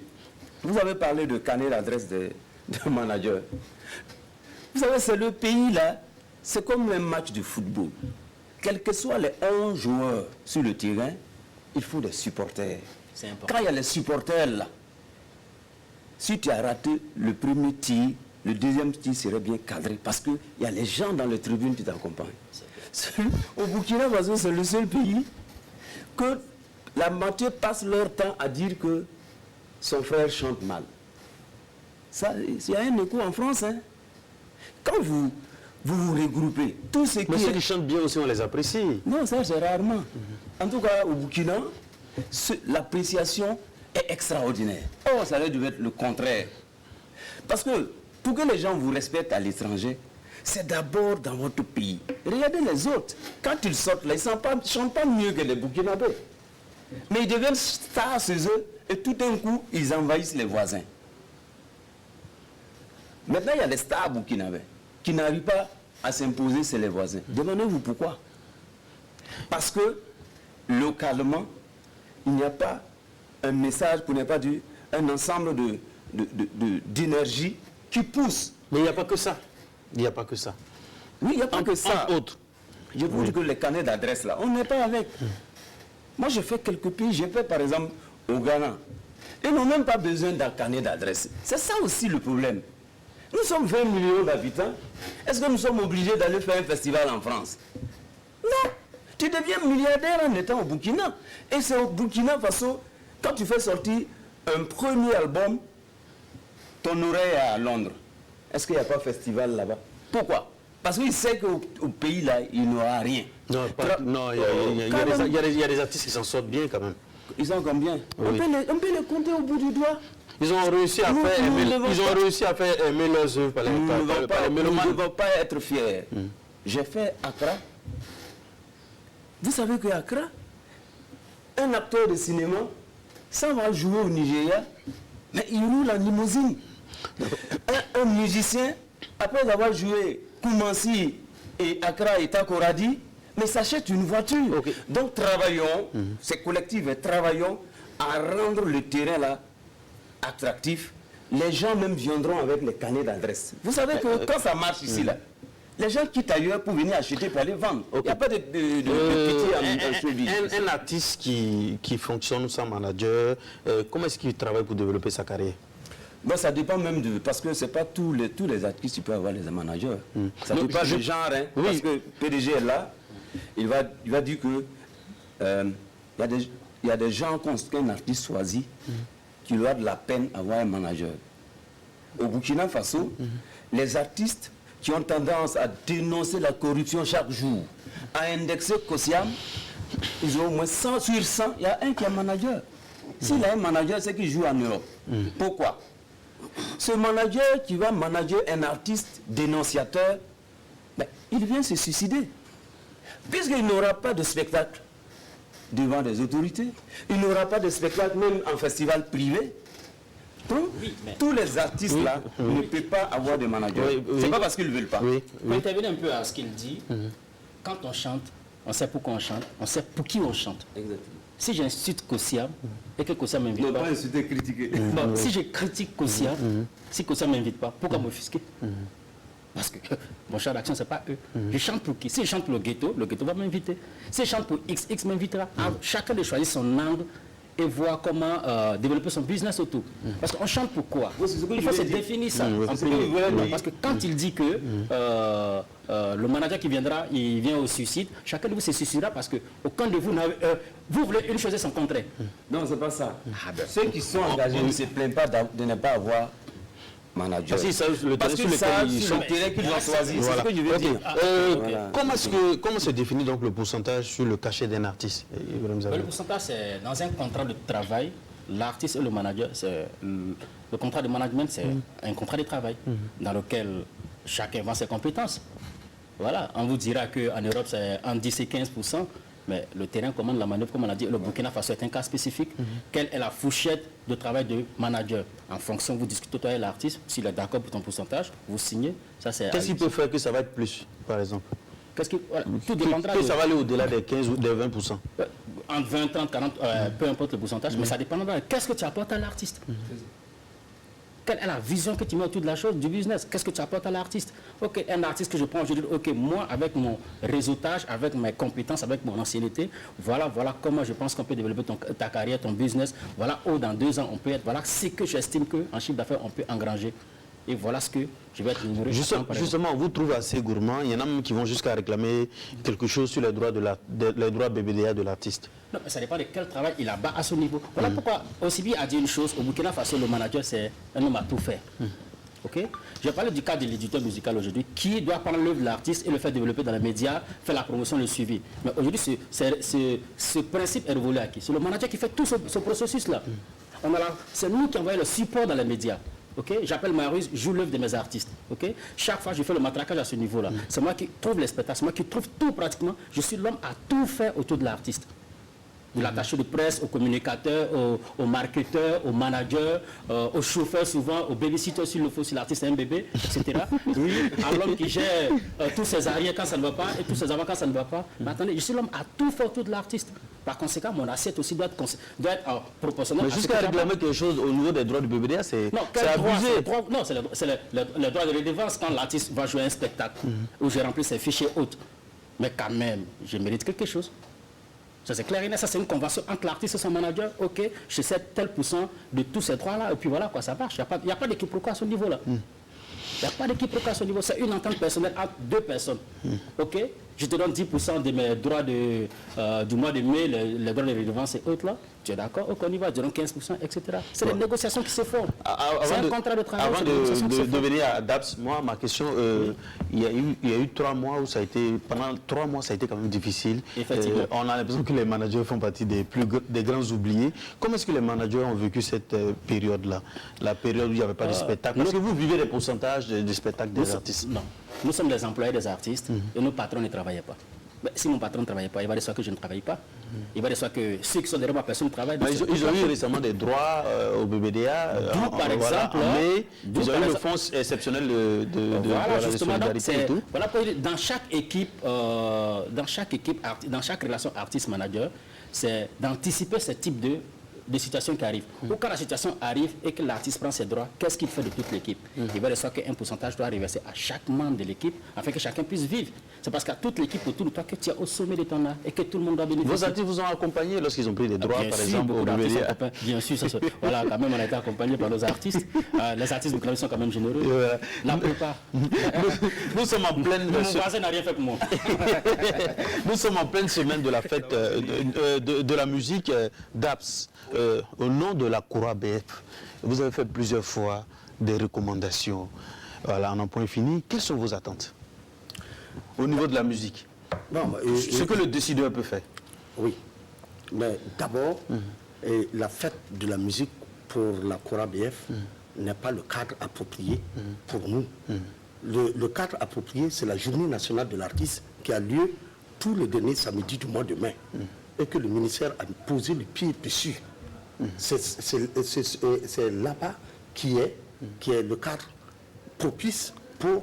vous avez parlé de carnet d'adresse de manager. Vous savez, c'est le pays là, c'est comme un match de football. Quels que soient les 11 joueurs sur le terrain, il faut des supporters. Quand il y a les supporters là, si tu as raté le premier tir, le deuxième tir serait bien cadré parce qu'il y a les gens dans les tribunes qui t'accompagnent. Au Burkina Faso, c'est le seul pays que la moitié passe leur temps à dire que son frère chante mal. Ça, il y a un écho en France. Hein. Quand vous regroupez, tous ceux mais ceux qui chantent bien aussi, on les apprécie. Non, ça c'est rarement. En tout cas, au Burkina, l'appréciation est extraordinaire. Oh, ça devait être le contraire. Parce que pour que les gens vous respectent à l'étranger, c'est d'abord dans votre pays. Regardez les autres. Quand ils sortent là, ils ne chantent pas mieux que les Burkinabés. Mais ils deviennent stars chez eux et tout d'un coup, ils envahissent les voisins. Maintenant, il y a des stars burkinabés qui n'arrivent pas à s'imposer chez les voisins. Demandez-vous pourquoi. Parce que localement, il n'y a pas un message, pour ne pas dire un ensemble d'énergie qui pousse. Mais il n'y a pas que ça. Il n'y a pas que ça. Oui, il n'y a pas que ça. Autre. Je vous dis que les carnets d'adresse là, on n'est pas avec. Moi, je fais quelques pays. J'ai fait par exemple au Ghana. Ils n'ont même pas besoin d'un carnet d'adresse. C'est ça aussi le problème. Nous sommes 20 millions d'habitants. Est-ce que nous sommes obligés d'aller faire un festival en France? Non. Tu deviens milliardaire en étant au Burkina. Et c'est au Burkina Faso, quand tu fais sortir un premier album, ton oreille est à Londres. Est-ce qu'il n'y a pas de festival là-bas? Pourquoi? Parce qu'il sait qu'au pays là, il n'aura rien. Non, il y a des artistes qui s'en sortent bien quand même. Ils sont combien? Oui. On peut les compter au bout du doigt. Ils ont réussi à faire aimer leurs œuvres par les mélomanes. Nous ne devons pas être fiers. J'ai fait Accra. Vous savez que Accra, un acteur de cinéma, ça va jouer au Nigeria, mais il roule en limousine. Un musicien, après avoir joué Koumansi et Accra et Takoradi, mais s'achète une voiture. Okay. Donc travaillons, ces collectifs, travaillons à rendre le terrain là attractif. Les gens même viendront avec les carnets d'adresse. Vous savez que quand ça marche ici là, les gens quittent ailleurs pour venir acheter, pour aller vendre. Il n'y a pas de petit un artiste qui fonctionne sans manager, comment est-ce qu'il travaille pour développer sa carrière? Bon, ça dépend même de... Parce que c'est pas tous les artistes qui peuvent avoir les managers. Ça dépend du genre, hein, oui. parce que PDG est là, il va dire que il y a des gens qu'un artiste choisit qui lui a de la peine à avoir un manager. Au Burkina Faso, les artistes qui ont tendance à dénoncer la corruption chaque jour, à indexer Kosiam, ils ont au moins 100 sur 100, il y a un qui est manager. S'il a un manager, c'est qu'il joue en Europe. Pourquoi? Ce manager qui va manager un artiste dénonciateur, ben, il vient se suicider. Puisqu'il n'aura pas de spectacle devant des autorités, il n'aura pas de spectacle même en festival privé. Donc, tous les artistes là ne peuvent pas avoir de manager. C'est pas parce qu'ils ne veulent pas. Pour intervenir un peu à ce qu'il dit, quand on chante, on sait pourquoi on chante, on sait pour qui on chante. Exactement. Si j'insulte Kosiam et que Kosiam m'invite Non, pas, pas insulter, critiquer. bon, si je critique Kosiam, si Kosiam m'invite pas, pourquoi m'offusquer? Parce que mon champ d'action, c'est pas eux. Je chante pour qui? Si je chante pour le ghetto va m'inviter. Si je chante pour X m'invitera. Chacun de choisir son angle et voir comment développer son business autour. Parce qu'on chante pour quoi? Il faut se définir ça en premier. Parce que quand il dit que le manager qui viendra, il vient au suicide, chacun de vous se suicidera parce que aucun de vous n'avez... vous voulez une chose et son contraire. Non, c'est pas ça. Ceux qui sont engagés ne se plaignent pas de ne pas avoir manager. Parce que ça, c'est le terrain qu'ils ont choisi. C'est ce que je veux dire. Comment se définit donc le pourcentage sur le cachet d'un artiste? Le pourcentage, c'est dans un contrat de travail. L'artiste et le manager, le contrat de management, c'est un contrat de travail dans lequel chacun vend ses compétences. Voilà, on vous dira qu'en Europe, c'est entre 10 et 15%. Mais le terrain commande la manœuvre, comme on a dit, le Burkina Faso est un cas spécifique. Quelle est la fourchette de travail de manager? En fonction, vous discutez toi et l'artiste, s'il est d'accord pour ton pourcentage, vous signez. Qu'est-ce qu'il peut faire que ça va être plus, par exemple? Voilà, tout dépendra ça va aller au-delà des 15 ou des 20%. Entre 20, 30, 40, peu importe le pourcentage, mais ça dépendra. Qu'est-ce que tu apportes à l'artiste? Quelle est la vision que tu mets autour de la chose, du business? Qu'est-ce que tu apportes à l'artiste? Ok, un artiste que je prends aujourd'hui, ok, moi, avec mon réseautage, avec mes compétences, avec mon ancienneté, voilà comment je pense qu'on peut développer ta carrière, ton business. Voilà où dans 2 ans on peut être. Voilà ce que j'estime qu'en chiffre d'affaires on peut engranger. Et voilà ce que je vais être nourri. Justement, on vous trouve assez gourmand. Il y en a même qui vont jusqu'à réclamer quelque chose sur les droits BBDA de l'artiste. Non, mais ça dépend de quel travail il a bas à ce niveau. Voilà pourquoi Osibi a dit une chose. Au Burkina Faso, le manager, c'est un homme à tout faire. Ok? Je vais parler du cas de l'éditeur musical aujourd'hui, qui doit prendre l'œuvre de l'artiste et le faire développer dans les médias, faire la promotion, le suivi. Mais aujourd'hui, ce principe est révolu à qui? C'est le manager qui fait tout ce processus-là. C'est nous qui envoyons le support dans les médias. Okay? J'appelle Marius, je joue l'œuvre de mes artistes. Okay? Chaque fois, je fais le matraquage à ce niveau-là. C'est moi qui trouve les spectacles, c'est moi qui trouve tout pratiquement. Je suis l'homme à tout faire autour de l'artiste. De l'attaché de presse, au communicateur, au marketeur, au manager, au chauffeur souvent, au babysitter s'il le faut, si l'artiste est un bébé, etc. Oui, à l'homme qui gère tous ses arrières quand ça ne va pas et tous ses avant quand ça ne va pas. Mais attendez, je suis l'homme à tout faire autour de l'artiste. Par conséquent, mon assiette aussi doit être proportionnelle. Mais jusqu'à réclamer quelque chose au niveau des droits du BBDA, c'est abusé. Non, c'est le droit de redevance quand l'artiste va jouer un spectacle où j'ai rempli ses fichiers hautes. Mais quand même, je mérite quelque chose. Ça c'est clair et net, ça c'est une convention entre l'artiste et son manager. Ok, je sais tel pourcent de tous ces droits-là, et puis voilà quoi, ça marche. Il n'y a pas d'équiproquo à ce niveau-là. Il n'y a pas d'équiproquo à ce niveau. C'est une entente personnelle entre 2 personnes. Ok, je te donne 10% de mes droits du mois de mai, les droits de redevance et autres là. Tu es d'accord? Ok, on y va, je donne 15%, etc. C'est les négociations qui se font. C'est un contrat de travail. Avant de venir à DAPS, moi, ma question, il y a eu 3 mois où ça a été, pendant 3 mois, ça a été quand même difficile. Effectivement. On a l'impression que les managers font partie des grands oubliés. Comment est-ce que les managers ont vécu cette période-là? La période où il n'y avait pas de spectacle? Parce que vous vivez les pourcentages des spectacles des artistes. Non. Nous sommes les employés des artistes et nos patrons ne travaillaient pas. Mais si mon patron ne travaillait pas, il va dire soit que je ne travaille pas. Il va dire soit que ceux qui sont derrière ma personne travaillent. Ils ont eu récemment des droits au BBDA. Par exemple, mais ils ont eu le fonds exceptionnel de solidarité et tout. Voilà, dans chaque équipe, dans chaque relation artiste-manager, c'est d'anticiper ce type des situations qui arrivent. Ou quand la situation arrive et que l'artiste prend ses droits, qu'est-ce qu'il fait de toute l'équipe? Il va de sorte qu'un pourcentage doit reverser à chaque membre de l'équipe afin que chacun puisse vivre. C'est parce qu'à toute l'équipe autour de toi que tu es au sommet de ton art et que tout le monde doit bénéficier. Vos artistes vous ont accompagné lorsqu'ils ont pris des droits, par exemple, au bien sûr, voilà, quand même, on a été accompagné par nos artistes. Les artistes burkinabés sont quand même généreux. La plupart. Nous sommes en pleine... Mon voisin n'a rien fait pour moi. Nous sommes en pleine semaine de la fête de la musique d'Aps. Au nom de la Kora BF, vous avez fait plusieurs fois des recommandations. Voilà, en un point fini. Quelles sont vos attentes au niveau de la musique? Ce que le décideur peut faire. Oui. Mais d'abord, la fête de la musique pour la Kora BF n'est pas le cadre approprié pour nous. Le cadre approprié, c'est la journée nationale de l'artiste qui a lieu tous les derniers samedis du mois de mai. Et que le ministère a posé le pied dessus. C'est là-bas qui est le cadre propice pour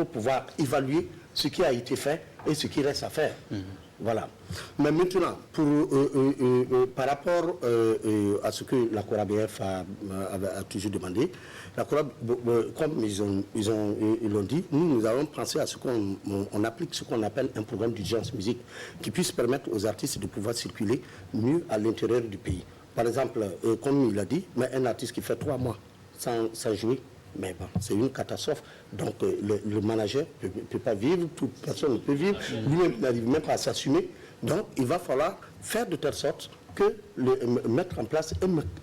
pouvoir évaluer ce qui a été fait et ce qui reste à faire. Voilà. Mais maintenant, par rapport à ce que la Kora BF a toujours demandé, la Kora, comme ils l'ont dit, nous avons pensé à ce qu'on applique ce qu'on appelle un programme d'urgence musique qui puisse permettre aux artistes de pouvoir circuler mieux à l'intérieur du pays. Par exemple, comme il a dit, mais un artiste qui fait 3 mois sans jouer, mais bon, c'est une catastrophe. Donc le manager ne peut pas vivre, toute personne ne peut vivre, lui-même n'arrive même pas à s'assumer. Donc il va falloir faire de telle sorte que mettre en place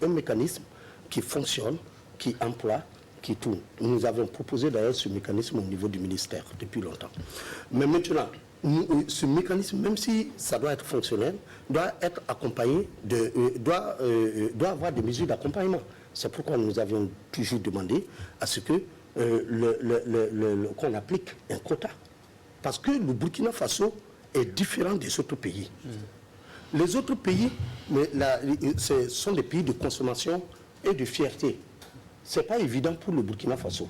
un mécanisme qui fonctionne, qui emploie, qui tourne. Nous avons proposé d'ailleurs ce mécanisme au niveau du ministère depuis longtemps. Mais maintenant, ce mécanisme, même si ça doit être fonctionnel, doit être accompagné, doit avoir des mesures d'accompagnement. C'est pourquoi nous avions toujours demandé à ce que qu'on applique un quota. Parce que le Burkina Faso est différent des autres pays. Les autres pays, ce sont des pays de consommation et de fierté. Ce n'est pas évident pour le Burkina Faso.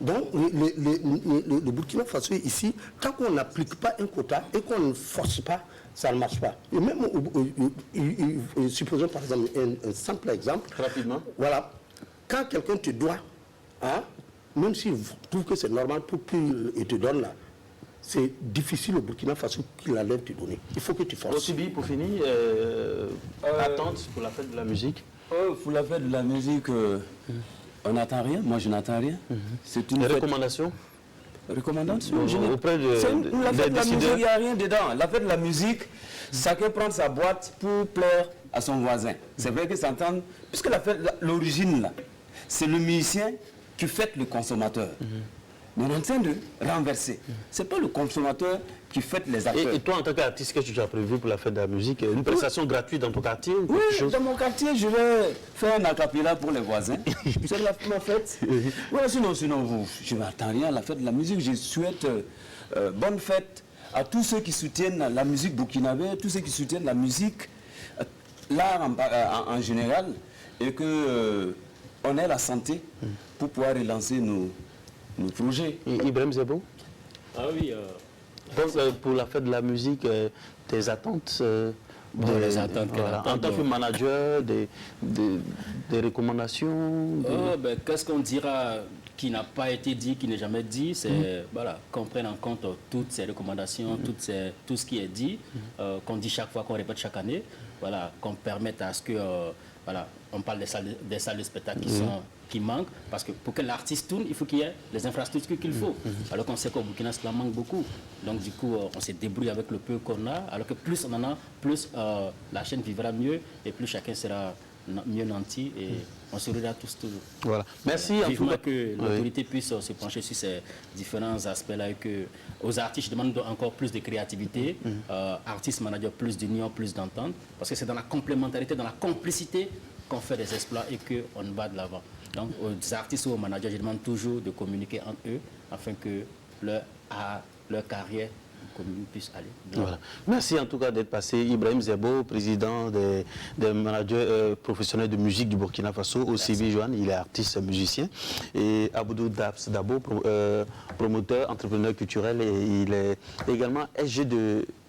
Donc, le Burkina Faso ici, tant qu'on n'applique pas un quota et qu'on ne force pas, ça ne marche pas. Et même, supposons par exemple un simple exemple. Rapidement. Voilà. Quand quelqu'un te doit, même s'il trouve que c'est normal pour qu'il te donne là, c'est difficile au Burkina Faso qu'il allait te donner. Il faut que tu forces. Osibi, pour finir, attente pour la fête de la musique. Pour la fête de la musique, on n'attend rien. Moi, je n'attends rien. C'est une recommandation. Recommandation auprès de la fête de la musique, il n'y a rien dedans. La fête de la musique, chacun prend sa boîte pour plaire à son voisin. C'est vrai que s'entendre, puisque la fête, l'origine là, c'est le musicien qui fête le consommateur. Mais on est en train de renverser. Ce n'est pas le consommateur qui fête les acteurs. Et toi, en tant qu'artiste, qu'est-ce que tu as prévu pour la fête de la musique? Une prestation gratuite dans ton quartier? Oui, dans mon quartier, je vais faire un acapella pour les voisins. C'est ma fête. Ouais, sinon, je n'attends rien à la fête de la musique. Je souhaite bonne fête à tous ceux qui soutiennent la musique burkinabé, tous ceux qui soutiennent la musique, l'art en général, et qu'on ait la santé pour pouvoir relancer nos projets. Ibrahim Zebo? Ah oui. Donc, pour la fête de la musique, tes attentes les attentes en tant que manager, des recommandations Qu'est-ce qu'on dira qui n'a pas été dit, qui n'est jamais dit, c'est qu'on prenne en compte toutes ces recommandations, tout ce qui est dit, qu'on dit chaque fois, qu'on répète chaque année, qu'on permette à ce que, on parle des salles de spectacle qui manquent, parce que pour que l'artiste tourne, il faut qu'il y ait les infrastructures qu'il faut. Alors qu'on sait qu'au Burkina, cela manque beaucoup. Donc du coup, on se débrouille avec le peu qu'on a, alors que plus on en a, plus la chaîne vivra mieux et plus chacun sera mieux nanti et on se regarde tous toujours. Voilà. Merci. Vivement que l'autorité puisse se pencher sur ces différents aspects-là et que aux artistes, je demande encore plus de créativité, artistes, managers, plus d'union, plus d'entente, parce que c'est dans la complémentarité, dans la complicité qu'on fait des exploits et qu'on va de l'avant. Donc aux artistes ou aux managers, je demande toujours de communiquer entre eux afin que leur carrière commune puisse aller. Voilà. Merci en tout cas d'être passé. Ibrahim Zebo, président des managers professionnels de musique du Burkina Faso, au CB Joanne, il est artiste musicien. Et Aboudou Dabo, promoteur, entrepreneur culturel, et il est également SG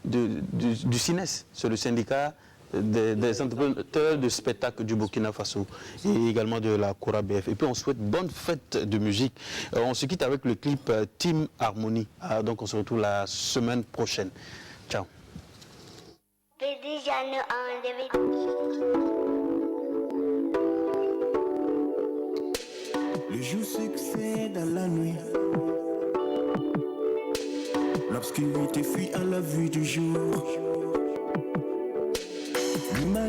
du CINES, sur le syndicat des entrepreneurs de spectacle du Burkina Faso et également de la Cora BF. Et puis on souhaite bonne fête de musique. On se quitte avec le clip Team Harmony. Donc on se retrouve la semaine prochaine. Ciao. Le jour succède à la nuit. L'obscurité fuit à la vue du jour. L'humain